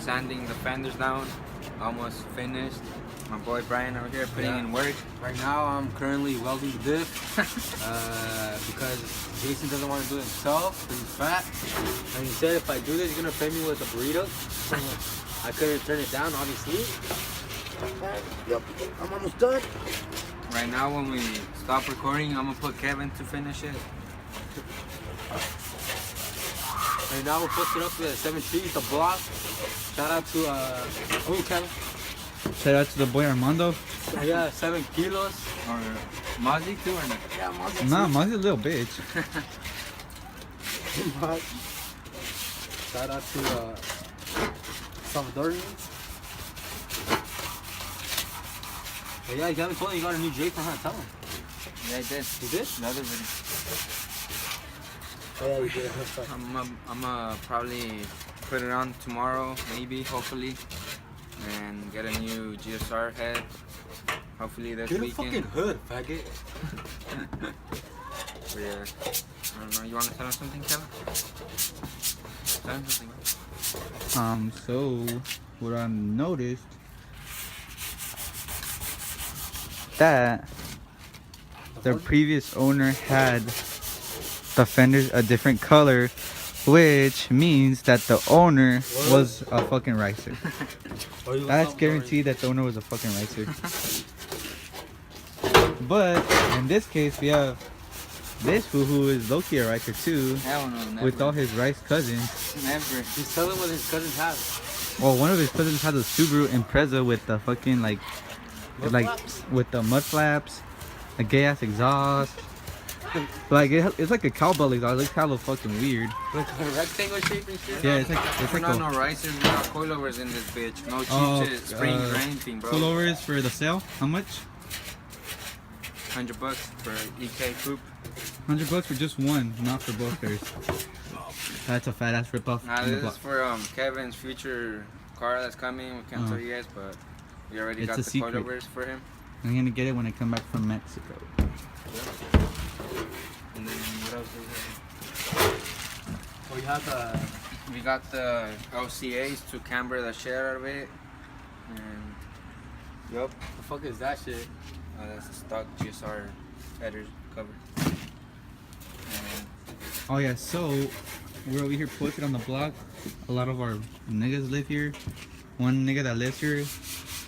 sanding the fenders down. Almost finished. My boy Brian over here putting in work. Right now I'm currently welding the diff because Jason doesn't want to do it himself because he's fat. And he said if I do this, he's going to pay me with a burrito. I couldn't turn it down, obviously. Yep, I'm almost done. Right now when we stop recording, I'm going to put Kevin to finish it. Right now we're posted up to the 7th Street, the block. Shout out to, Kevin. Shout out to the boy Armando. Yeah, 7 kilos. Or Mozzie too or not? Yeah, Mozzie. Nah, Mozzie's a little bitch. Shout out to Salvadorians. But yeah, you haven't told me you got a new J for her. Tell him. Yeah, I did. You did? Another video. Oh yeah, you did. I'm gonna probably put it on tomorrow, maybe, hopefully. And get a new GSR head, hopefully this Get weekend. a fucking hood, faggot. But yeah, I don't know. You want to tell us something, Kevin? Tell us something. So what I noticed that the previous owner had the fenders a different color, which means that the owner was a fucking ricer. That's guaranteed that the owner was a fucking ricer. But in this case, we have this fool who is low-key a ricer too, Hell no, never. with all his rice cousins. Never. He's telling what his cousins have. Well, one of his cousins has a Subaru Impreza with the fucking with the mud flaps, a gay ass exhaust. Like it's like a cowbell exhaust. It looks hella fucking weird. Like a rectangle shape and shit. Yeah, it's We're like not no ricers, we got coilovers in this bitch. No cheap shit, springs or anything, bro. Pullovers for the sale. How much? $100 for EK coupe. $100 for just one, not for both pairs. That's a fat ass rip off. Nah, this is for Kevin's future car that's coming. We can't tell you guys, but we already got the coilovers for him. I'm gonna get it when I come back from Mexico. And then what else is there? Oh, We got the LCAs to camber the shit out of it. And yup. the fuck is that shit? That's a stock GSR headers cover. And Oh yeah, so we're over here posted on the block. A lot of our niggas live here. One nigga that lives here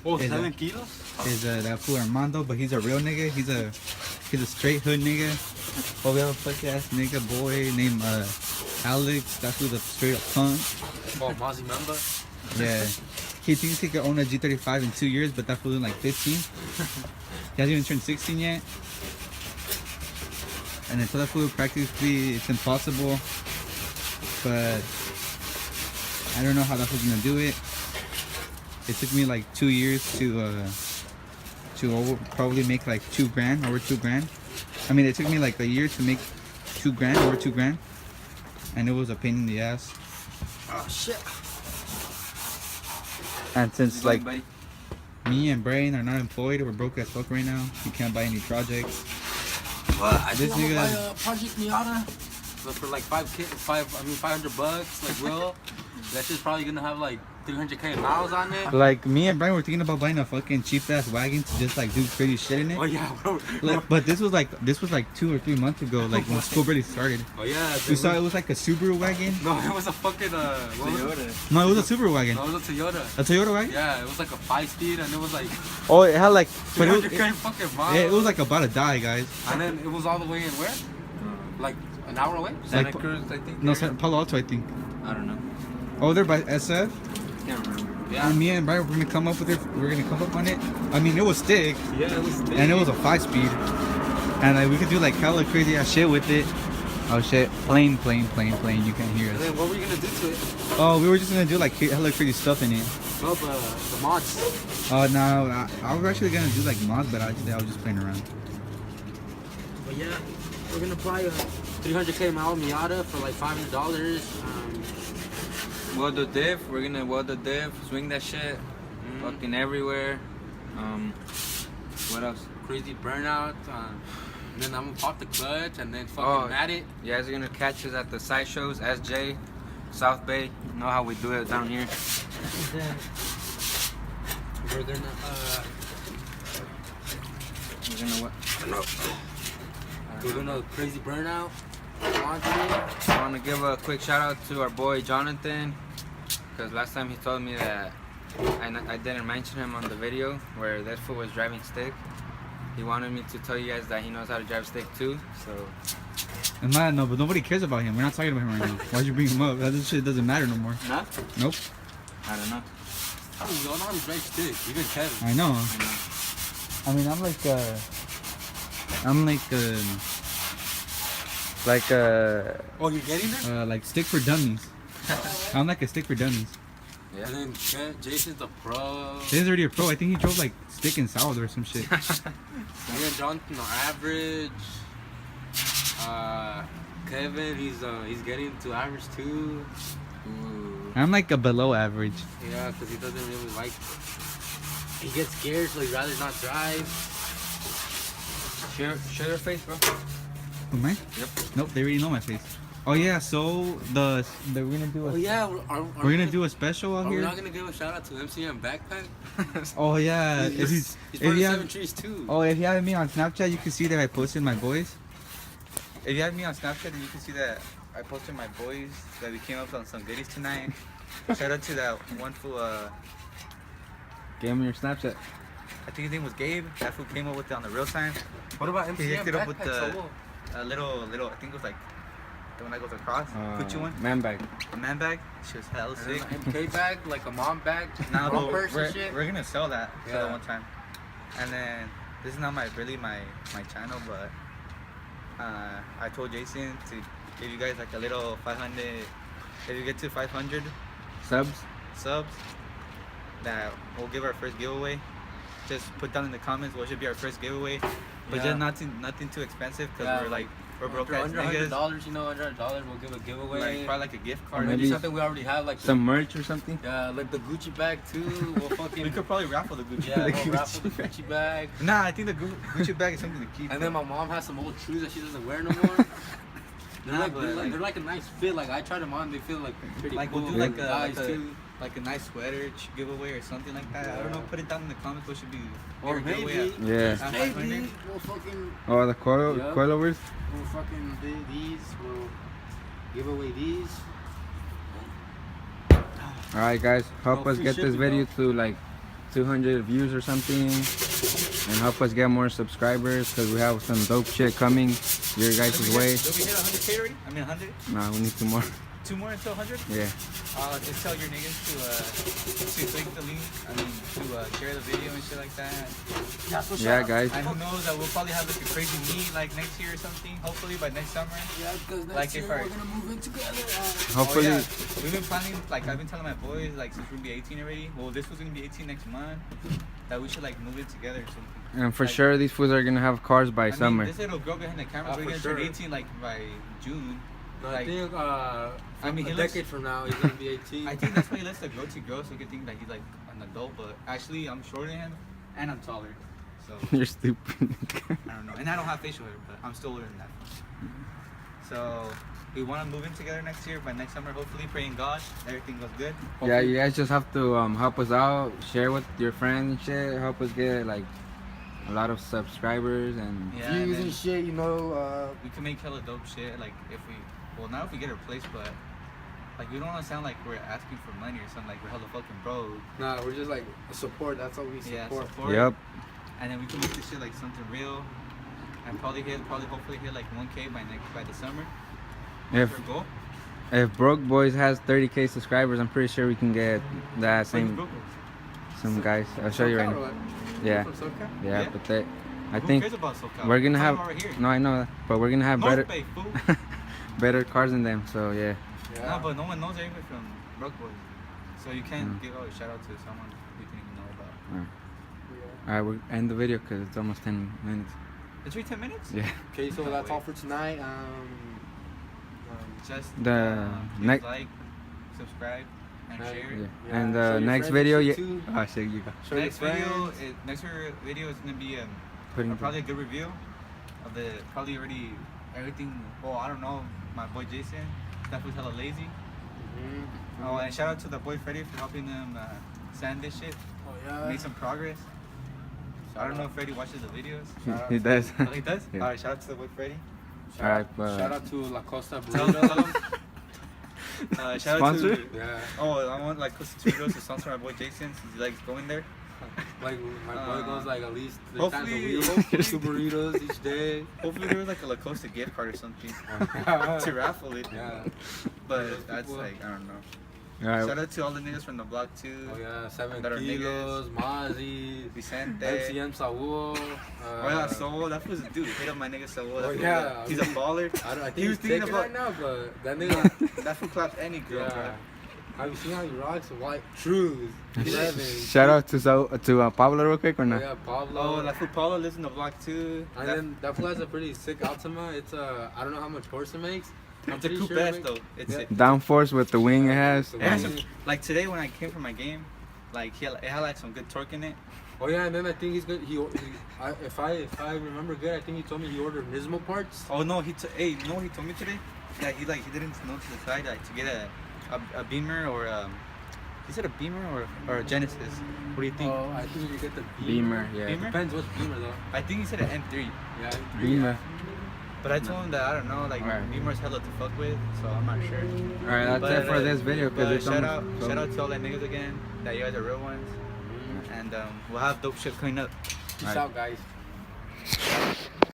Oh, is 7 kilos? is that fool Armando, but he's a real nigga. He's a straight hood nigga. Oh, we have a fuck ass nigga boy named Alex. That's who's a straight up punk. Oh, Mozzie member? Yeah. He thinks he could own a G35 in 2 years, but that fool's in like 15. He hasn't even turned 16 yet. And until that fool, practically it's impossible. But I don't know how that fool's gonna do it. It took me like 2 years to probably make like over 2 grand. I mean, it took me like a year to make over 2 grand, and it was a pain in the ass. Oh, shit. And since like buddy? me and Brian are not employed, we're broke as fuck right now. We can't buy any projects. Well, I This think I'm gonna nigga- buy a Project Miata. But for like $500, like Will. That shit's probably gonna have like 300k miles on it. Like me and Brian were thinking about buying a fucking cheap ass wagon to just like do crazy shit in it. Oh yeah, bro. Like, but this was like 2 or 3 months ago, like when school barely started. Oh yeah. We saw it was like a Subaru wagon. No, it was a fucking Toyota. No, it was a Subaru wagon. No, it was a Toyota. A Toyota wagon? Yeah, it was like a 5-speed, and it was like Oh, it had like, but it was, 300k fucking miles. it was like about to die, guys. And then it was all the way in where? Like an hour away? Santa Like, Cruz, I think. No, Palo Alto, I think. I don't know. Oh, they're by SF. Can't remember. Yeah. And me and Brian were gonna come up with it. We're gonna come up on it. I mean, it was stick, Yeah, it was big. and it was a 5-speed, and like we could do like hella crazy ass shit with it. Oh shit, plane. You can't hear And us. then what were you gonna do to it? Oh, we were just gonna do like hella crazy stuff in it. No, the mods. Oh no, I was actually gonna do like mods, but I was just playing around. But yeah, we're gonna buy a 300k mile Miata for like $500. Weld the diff. We're gonna weld the diff. Swing that shit. Fucking everywhere. What else? Crazy burnout. And then I'm gonna pop the clutch and then fucking mat it. You guys are gonna catch us at the side shows. SJ South Bay. You know how we do it down here. We're gonna what? we're gonna crazy burnout on today. I want to give a quick shout out to our boy Jonathan, because last time he told me that I didn't mention him on the video where that fool was driving stick. He wanted me to tell you guys that he knows how to drive stick too. So No, but nobody cares about him. We're not talking about him right now. Why'd you bring him up? That shit doesn't matter no more. nah, Nope. I don't know. Oh, you don't know how to drive stick. Even Kevin. I know. I know. I mean, I'm like Oh, you're getting there? like stick for dummies. I'm like a stick for dummies. Yeah. And then Jason's the pro. He's already a pro. I think he drove like stick and salad or some shit. And then Jonathan, the average. Kevin, he's getting to average too. Ooh. I'm like a below average. Yeah, because he doesn't really like. He gets scared, so he'd rather not drive. Show your face, bro. Who, mine? Yep. Nope, they already know my face. Oh yeah, so we're gonna do Oh yeah, we're gonna do a special out Are we here. not gonna give a shout out to MCM Backpack? Oh yeah, He's if part of you Seven have Trees too. if you have me on Snapchat, you can see that I posted my boys. If you have me on Snapchat, then you can see that I posted my boys that we came up on some goodies tonight. Shout out to that one fool. Give me your Snapchat. I think his name was Gabe. That fool came up with it on the real time. What about He MCM hooked it up with Backpack? the little. I think it was like the one that goes across. Put you one. Man bag. A man bag. She was hella And then sick. an MK bag, like a mom bag. Nah, mom but purse and shit. we're gonna sell that for Yeah. the one time. And then this is not my channel, but I told Jason to give you guys like a little 500. If you get to 500 Subs. subs, that we'll give our first giveaway. Just put down in the comments what should be our first giveaway, but Yeah. just nothing too expensive because Yeah, we're broke ass under niggas. $100, you know, $100, we'll give a giveaway. Like probably like a gift or card. maybe maybe something we already have, like Some merch or something. yeah, like the Gucci bag too. We'll fucking We could probably raffle the Gucci. yeah, the we'll raffle the Gucci bag. Gucci bag. Nah, I think the Gucci bag is something to keep. And then my mom has some old shoes that she doesn't wear no more. They're, Nah, like, but they're, like, like- they're like a nice fit. Like I tried them on, they feel like pretty Like cool. we'll do like a, guys too. like a nice sweater giveaway or something like that. I don't know. Put it down in the comments what should be. Or your giveaway maybe, at- Yeah. at maybe 500. we'll fucking Oh, the Yup. coilovers. we'll fucking do these. We'll give away these. All right, guys. Help Oh, us free get this shipping, video to like 200 views or something, and help us get more subscribers because we have some dope shit coming your guys' way. Did we hit 100K already? I mean 100. Nah, we need two more. 2 more until 100. Yeah. Just tell your niggas to click the link. I mean to share the video and shit like that. Yeah, so Yeah, guys. And who knows that we'll probably have like a crazy meet like next year or something. Hopefully by next summer. Yeah, because next Like, year if our- we're gonna move in together. Hopefully. Oh, yeah. We've been planning, like I've been telling my boys, like since we're gonna be 18 already. Well, this was gonna be 18 next month. That we should like move it together or something. And for Like- sure, these fools are gonna have cars by I summer. mean, this little girl behind the camera, we're for gonna sure. turn 18 like by June. No, I Like, think I mean, a he looks- decade from now he's gonna be 18. I think that's why he lets the girl to grow, so you can think that he's like an adult. But actually, I'm shorter than him, and I'm taller. So You're stupid. I don't know. And I don't have facial hair, but I'm still older than that. So we want to move in together next year. By next summer, hopefully, praying God everything goes good. Yeah, you guys just have to help us out, share with your friends and shit, help us get like a lot of subscribers and Yeah, and views then and shit, you know. we can make hella dope shit. Like if we, well, not if we get a place, but like we don't want to sound like we're asking for money or something. Like we're hella fucking broke. Nah, we're just like support. That's all we Yeah, support. support. Yep. And then we can make this shit like something real, and probably hopefully hit like 1K by the summer. If That's our goal. if Broke Boys has 30K subscribers, I'm pretty sure we can get that Wait, same Brook- some guys. I'll show you right SoCal or now. what? Yeah, From SoCal? yeah, Yeah. but they, I Who think cares about SoCal? we're gonna Talking have. about right here. No, I know that, but we're gonna have North better Bay, fool. better cars than them. So yeah. Yeah. Nah, but no one knows anything from Brook Boys. So you can't Mm. give a shout out to someone you didn't even know about. Yeah. All right, we'll end the video because it's almost 10 minutes. It's really 10 minutes? Yeah. Okay, so No that's way. all for tonight. Just The please next- like, subscribe, and Yeah. share. Yeah. Yeah, And show the your next friends video, and yeah. shit too. Oh shit, you go. Show your Next video, friends. next video is gonna be Putting probably a good review of the probably already everything. Well, I don't know. My boy Jason, that was hella lazy. Oh, and shout out to the boy Freddie for helping them sand this shit. Oh yeah. Make some progress. I don't know if Freddie watches the videos. He does. Oh, he does? Yeah. Alright, shout out to the boy Freddie. Alright, Shout out to La Costa Tell Burrito. him. Shout Sponsor? out to. Yeah. Oh, I want like Costa Burritos to sponsor my boy Jason since he likes going there. Like my boy goes like at least 3 times a hopefully- week. 2 burritos each day. Hopefully there was like a La Costa gift card or something to raffle it. Yeah. But that's like, I don't know. Alright. Shout out to all the niggas from the block too. Oh yeah, 7 That are kilos, Mozzie, Vicente. MCM Saul. Oh yeah, Saul, that was a dude. Hit up my nigga Saul. Oh, yeah. He's a baller. I think He was he's thinking taken about- right now, but that nigga. That fool claps any girl, Yeah. Have you seen how he rocks white truth? 11. Shout out to Pablo real quick or Oh, not? yeah, Pablo. Oh, that fool Paulo lives in the block too. And then that fool has a pretty sick Altima. It's a, I don't know how much horse it makes. I'm It's a pretty coupe sure it S makes- though. It's Yeah. Downforce with the wing it has. it has some, like today when I came from my game, like it had like some good torque in it. Oh yeah, and then I think he's good. If I remember good, I think he told me he ordered Nismo parts. Oh no, you know what he told me today? Yeah, he didn't know to decide like to get a Beamer or he said a Beamer or a Genesis. What do you think? Oh, I think you get the Beamer, yeah. Beamer? Depends which Beamer though. I think he said an M3. Yeah. Beamer. But I told him that I don't know, like Alright. Beamer's hella to fuck with, so I'm not sure. Alright, that's But, it for this video. Cause but it's shout almost out to all that niggas again. That you guys are real ones, and we'll have dope shit coming up. Peace Alright. out, guys.